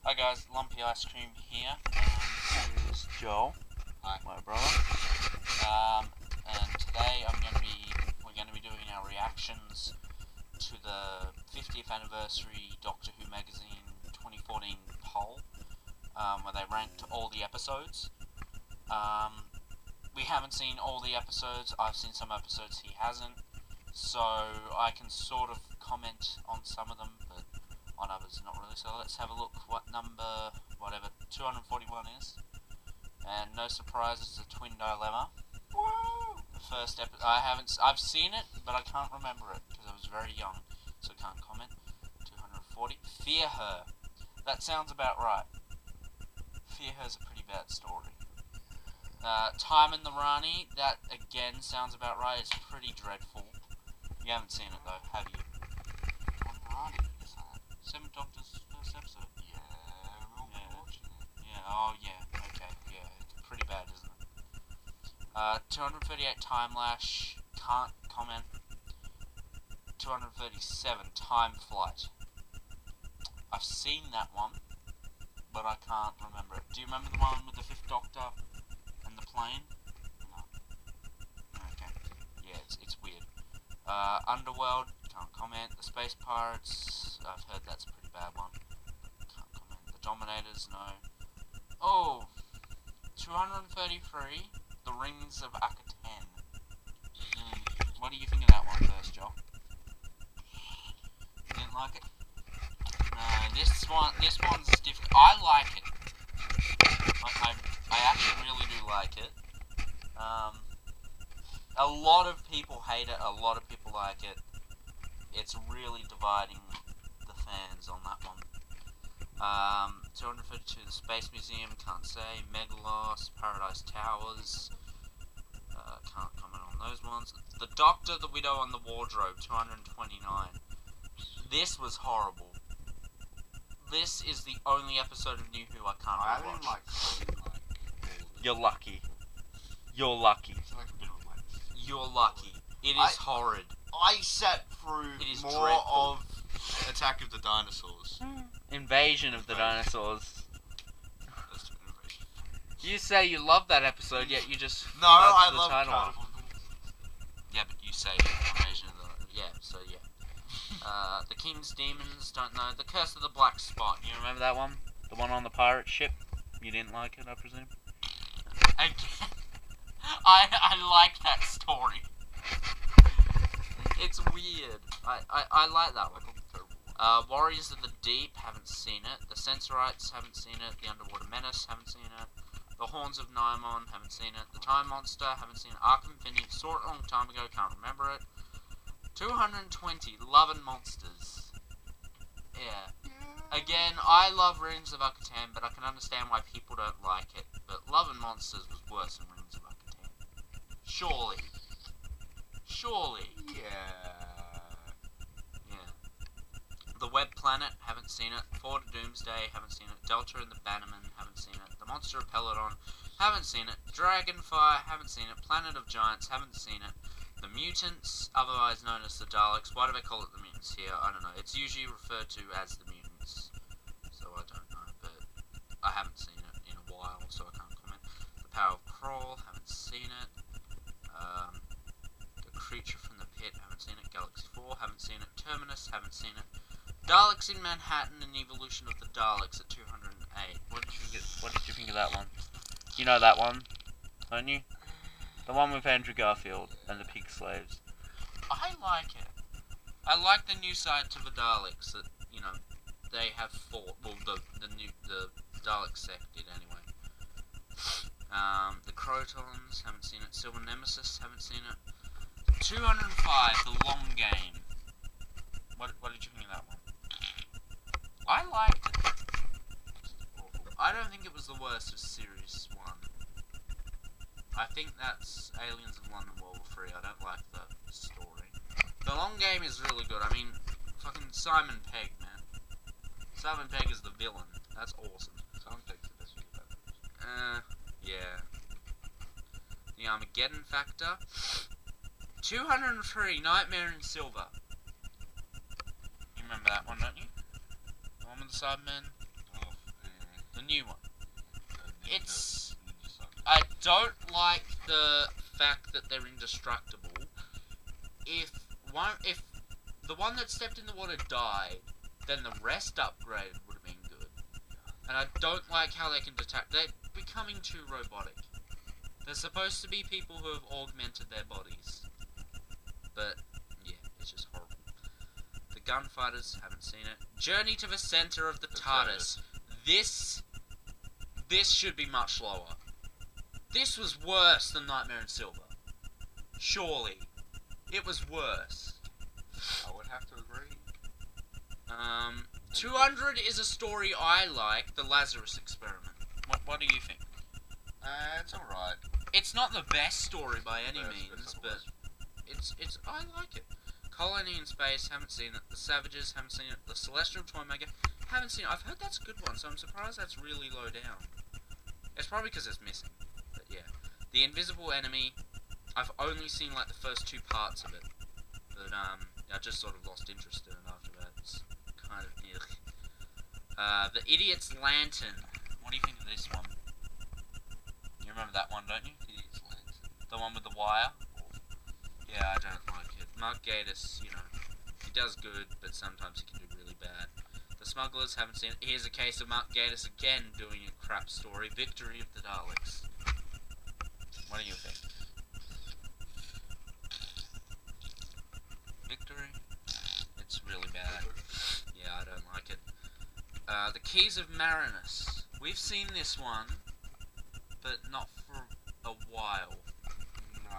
Hi guys, Lumpy Ice Cream here. This is Joel, Hi. my brother. And today we're going to be doing our reactions to the 50th anniversary Doctor Who magazine 2014 poll, where they ranked all the episodes. We haven't seen all the episodes. I've seen some episodes, he hasn't. So I can sort of comment on some of them, but on others not really. So let's have a look what number, whatever, 241 is. And no surprise, it's a twin dilemma. Woo! The first episode, I've seen it, but I can't remember it, because I was very young, so I can't comment. 240, Fear Her. That sounds about right. Fear Her's a pretty bad story. Time in the Rani, that again sounds about right, it's pretty dreadful. You haven't seen it though, have you? Rani, is that? Seven Doctors first episode. Yeah, we'll be watching it. Yeah, oh yeah, okay, yeah, it's pretty bad, isn't it? 238 Time Lash, can't comment. 237 Time Flight. I've seen that one, but I can't remember it. Do you remember the one with the Fifth Doctor and the plane? No. Okay, yeah, it's weird. Underworld, can't comment. The Space Pirates, I've heard that's a pretty bad one. Can't comment. The Dominators, no. Oh, 233, The Rings of Akaten. What do you think of that one first, Joel? You didn't like it? No, this one's different. I like it. I actually really do like it. A lot of people hate it, a lot of people like it. It's really dividing the fans on that one. 252, the Space Museum, can't say. Megalos, Paradise Towers, can't comment on those ones. The Doctor, the Widow, and the Wardrobe, 229. This was horrible. This is the only episode of New Who I can't I rewatch. haven't all You're lucky. You're lucky. it's like a bit of like. You're lucky. It is horrid. I sat through It is more dreadful. of Attack of the Dinosaurs. Invasion of the Dinosaurs. That's an invasion. You say you love that episode, yet you just No, fudge I the love title. Carnival. Yeah, but you say Invasion of the... Yeah, so yeah. The King's Demons, don't know. The Curse of the Black Spot. You remember that one? The one on the pirate ship? You didn't like it, I presume? Again, I like that story. It's weird. I like that one. Warriors of the Deep, haven't seen it. The Sensorites, haven't seen it. The Underwater Menace, haven't seen it. The Horns of Nymon, haven't seen it. The Time Monster, haven't seen it. Arc Infinity, saw it a long time ago, can't remember it. 220, Love and Monsters. Yeah. Again, I love Rings of Akaten, but I can understand why people don't like it. But Love and Monsters was worse than Rings of Akaten. Surely. Surely. Yeah. Yeah. The Web Planet, haven't seen it. Forward to Doomsday, haven't seen it. Delta and the Bannerman, haven't seen it. The Monster of Peladon, haven't seen it. Dragonfire, haven't seen it. Planet of Giants, haven't seen it. The Mutants, otherwise known as the Daleks. Why do they call it the Mutants here? I don't know. It's usually referred to as the Mutants. So I don't know, but I haven't seen it in a while, so I can't comment. The Power of Kroll, haven't seen it. The Creature from the Pit, haven't seen it. Galaxy 4, haven't seen it. Terminus, haven't seen it. Daleks in Manhattan and Evolution of the Daleks at 208. What did you think of that one? You know that one, don't you? The one with Andrew Garfield and the pig slaves. I like it. I like the new side to the Daleks that, you know, they have fought. Well, the Dalek sect did anyway. The Crotons, haven't seen it. Silver Nemesis, haven't seen it. 205, The Long Game. What did you think of that one? I liked it. I don't think it was the worst of Series 1. I think that's Aliens of London World War 3. I don't like the story. The Long Game is really good. I mean, fucking Simon Pegg, man. Simon Pegg is the villain. That's awesome. Simon Pegg's the best thing about it. Yeah. The Armageddon Factor. 203, Nightmare in Silver. You remember that one, don't you? The one with the Cybermen? Oh, The new one. The It's... Ninja Saga. I don't like the fact that they're indestructible. If the one that stepped in the water died, then the rest upgraded would have been good. And I don't like how they can detect. They're becoming too robotic. They're supposed to be people who have augmented their bodies. But, yeah, it's just horrible. The Gunfighters, haven't seen it. Journey to the Center of the TARDIS. This should be much lower. This was worse than Nightmare in Silver. Surely. It was worse. I would have to agree. 200 is a story I like, The Lazarus Experiment. What do you think? It's alright. It's not the best story by any Best, means, not but worst. it's I like it. Colony in Space, haven't seen it. The Savages, haven't seen it. The Celestial Toymaker, haven't seen it. I've heard that's a good one, so I'm surprised that's really low down. It's probably because it's missing, but yeah. The Invisible Enemy, I've only seen like the first 2 parts of it, but I just sort of lost interest in it after that. It's kind of ugh. The Idiot's Lantern. What do you think of this one? You remember that one, don't you? Idiot's Lantern. The one with the wire? Yeah, I don't like it. Mark Gatiss, you know, he does good, but sometimes he can do really bad. The Smugglers, haven't seen it. Here's a case of Mark Gatiss again doing a crap story. Victory of the Daleks. What do you think? Victory? It's really bad. Yeah, I don't like it. The Keys of Marinus. We've seen this one, but not for a while, No.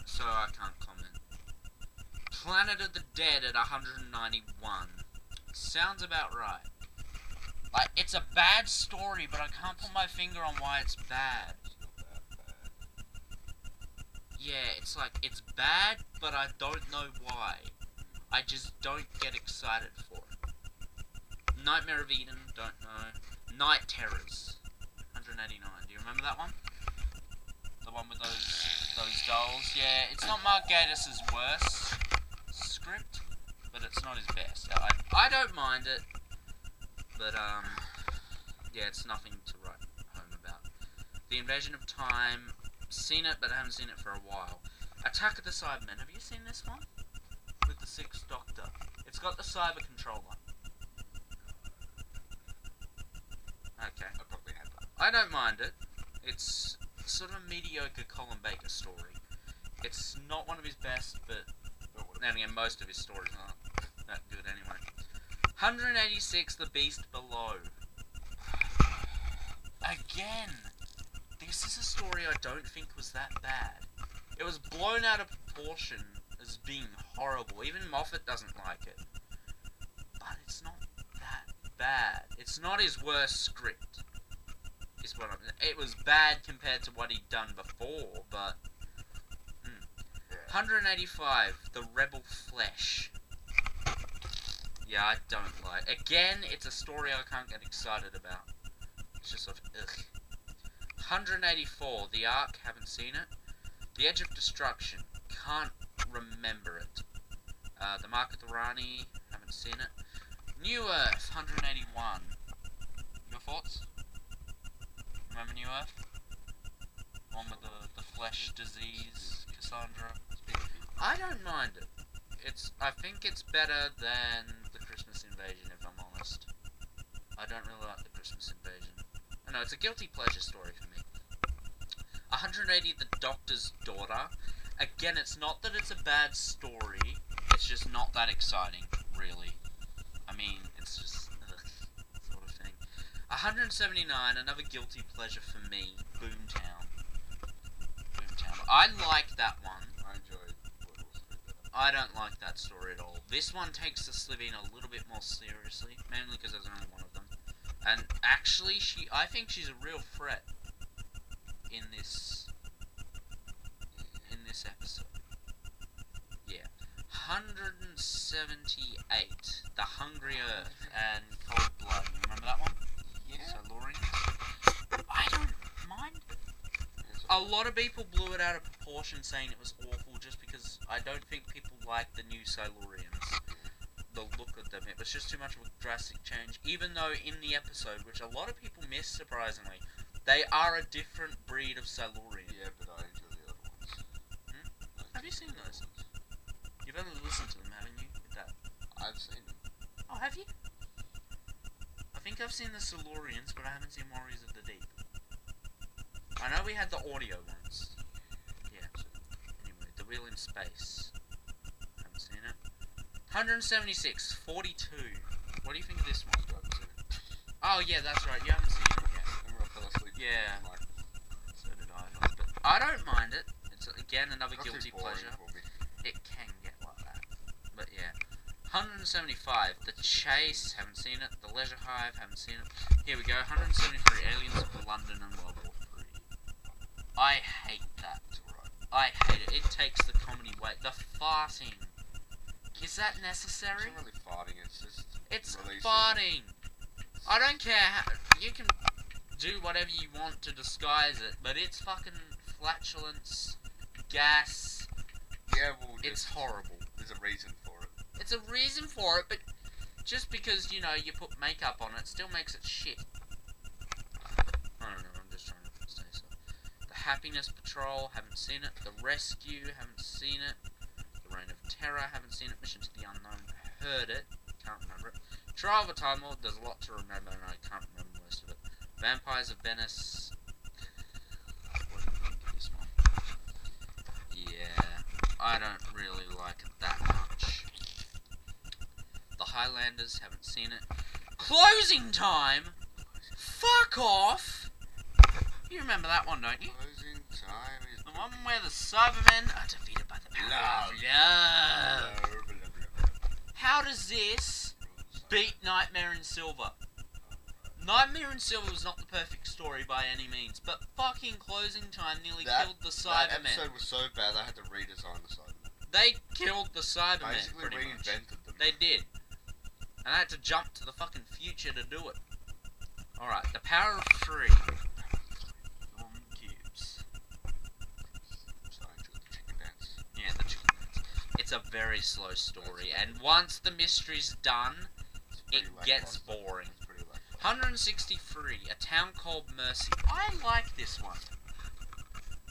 so I can't comment. Planet of the Dead at 191. Sounds about right. Like, it's a bad story, but I can't put my finger on why it's bad. It's not that bad. Yeah, it's like, it's bad, but I don't know why. I just don't get excited for it. Nightmare of Eden, don't know. Night Terrors, 189. Do you remember that one? The one with those dolls? Yeah, it's not Mark Gatiss's worst script, but it's not his best. I don't mind it, but yeah, it's nothing to write home about. The Invasion of Time, seen it, but I haven't seen it for a while. Attack of the Cybermen, have you seen this one? With the 6th Doctor. It's got the cyber controller. Okay. I probably had that. I don't mind it. It's sort of a mediocre Colin Baker story. It's not one of his best, but then again, most of his stories aren't that good anyway. 186, The Beast Below. Again, this is a story I don't think was that bad. It was blown out of proportion as being horrible. Even Moffat doesn't like it. But it's not that bad. It's not his worst script. It was bad compared to what he'd done before, but... 185, The Rebel Flesh. Yeah, I don't like. Again, it's a story I can't get excited about. It's just sort of ugh. 184, The Ark, haven't seen it. The Edge of Destruction, can't remember it. The Mark of the Rani, haven't seen it. New Earth, 181. Your thoughts? Remember New Earth? The one with the flesh disease, Cassandra. I don't mind it. I think it's better than the Christmas Invasion, if I'm honest. I don't really like the Christmas Invasion. I know, it's a guilty pleasure story for me. 180, The Doctor's Daughter. Again, it's not that it's a bad story, it's just not that exciting, really. I mean, it's just, sort of thing. 179, another guilty pleasure for me, Boomtown. Boomtown. I like that one. I enjoyed what was better. I don't like that story at all. This one takes the Slitheen a little bit more seriously, mainly because there's only one of them. And actually, I think she's a real threat in this episode. Yeah. 178, The Hungry Earth and Cold Blood. You remember that one? Yeah. Silurians? I don't mind it. A lot of people blew it out of proportion saying it was awful just because I don't think people like the new Silurians. the look of them. It was just too much of a drastic change. Even though in the episode, which a lot of people miss surprisingly, they are a different breed of Silurian. Yeah, but I enjoy the other ones. Have you seen those? You've only listened to them, haven't you? With that. I've seen them. Oh, have you? I think I've seen the Silurians, but I haven't seen Warriors of the Deep. I know we had the audio ones. Yeah. Anyway, The Wheel in Space. Haven't seen it. 176, 42. What do you think of this one? I haven't seen it. Oh, yeah, that's right. You haven't seen it yet. Remember I fell asleep. Yeah. Like, So did I. But I don't mind it. It's, again, another not too guilty boring pleasure. for me. It can get like that. But yeah. 175, The Chase, haven't seen it. The Leisure Hive, haven't seen it. Here we go, 173, Aliens of London and World War III. I hate that. It's alright. I hate it. It takes the comedy away. The farting. Is that It's necessary? not really farting, it's just It's releasing. farting. I don't care how, you can do whatever you want to disguise it, but it's fucking flatulence, gas, Yeah, well, it's horrible. there's a reason for it. It's a reason for it, but just because, you know, you put makeup on it still makes it shit. I don't know, I'm just trying to say so. The Happiness Patrol, haven't seen it. The Rescue, haven't seen it. The Reign of Terror, haven't seen it. Mission to the Unknown, heard it, can't remember it. Trial of a Time Lord, there's a lot to remember and I can't remember most of it. Vampires of Venice. What do you think of this one? Yeah, I don't really like it that much. The Highlanders, haven't seen it. Closing Time? Fuck off! You remember that one, don't you? Closing time is The one where the Cybermen are defeated by the power of love. How does this beat Nightmare in Silver? Nightmare in Silver was not the perfect story by any means, but fucking Closing Time nearly killed the That Cybermen. episode was so bad I had to redesign the Cybermen. They killed the Cybermen, Basically pretty much. reinvented them. They did. And I had to jump to the fucking future to do it. Alright, The Power of Three. On cubes. So I enjoyed the chicken dance. Yeah, the chicken dance. It's a very slow story, and once the mystery's done, It's it pretty gets lackluster. boring. It's pretty lackluster. 163, A Town Called Mercy. I like this one.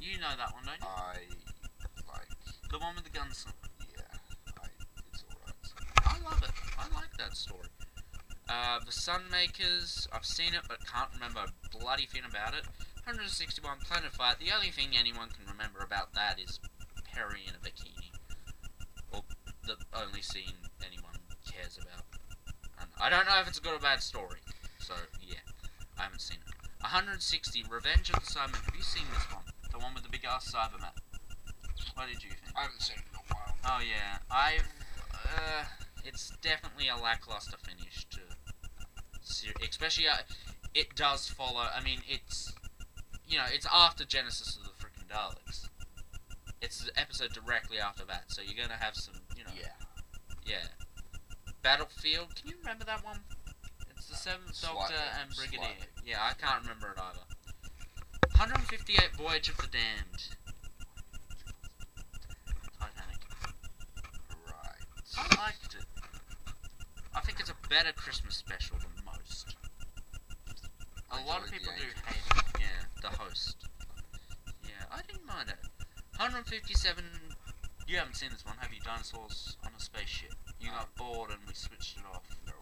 You know that one, don't you? I like, The one with the gunslinger. yeah, it's alright. I love it. I like that story. The Sunmakers, I've seen it but can't remember a bloody thing about it. 161, Planet Fight. The only thing anyone can remember about that is Perry in a bikini. Or the only scene anyone cares about. And I don't know if it's a good or bad story. So, yeah. I haven't seen it. 160, Revenge of the Cybermen. Have you seen this one? The one with the big ass Cyberman. What did you think? I haven't seen it in a while. Oh yeah, it's definitely a lackluster finish to, especially it does follow. I mean, it's, you know, it's after Genesis of the freaking Daleks. It's the episode directly after that, so you're gonna have some, you know. Yeah. Battlefield. Can you remember that one? It's the Seventh Doctor and Brigadier. Slightly. Yeah, I can't remember it either. 158, Voyage of the Damned. Titanic. Right. I liked it. I think it's a better Christmas special than most. A lot of enjoyed people the do Angels. hate it. Yeah, the host. Yeah, I didn't mind it. 157. You haven't seen this one, have you? Dinosaurs on a spaceship. You got bored and we switched it off. No.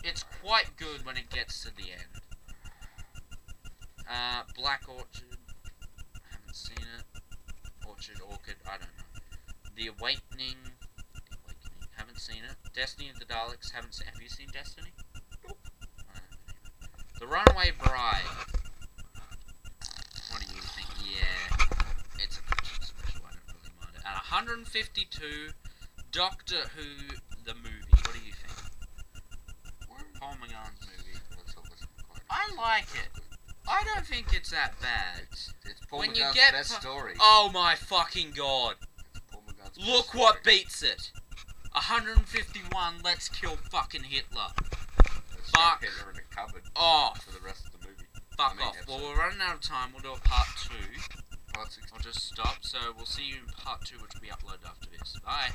It's quite good when it gets to the end. Black Orchid. Haven't seen it. Orchid, I don't know. The Awakening. Haven't seen it. Destiny of the Daleks. Haven't seen. Have you seen Destiny? Nope. The Runaway Bride. What do you think? Yeah, it's a Christmas special. I don't really mind it. And 152, Doctor Who the movie. What do you think? Paul McGann's movie. I like it. I don't think it's that bad. It's Paul When you McGann's get best story. Oh my fucking god! It's Paul McGann's best Look story. what beats it. 151. Let's kill fucking Hitler. Let's Fuck shove Hitler in a cupboard off. for the rest of the movie. Fuck I mean, off. Well, episode. we're running out of time. We'll do a part 2. Part 16. I'll just stop. So we'll see you in part 2, which will be uploaded after this. Bye.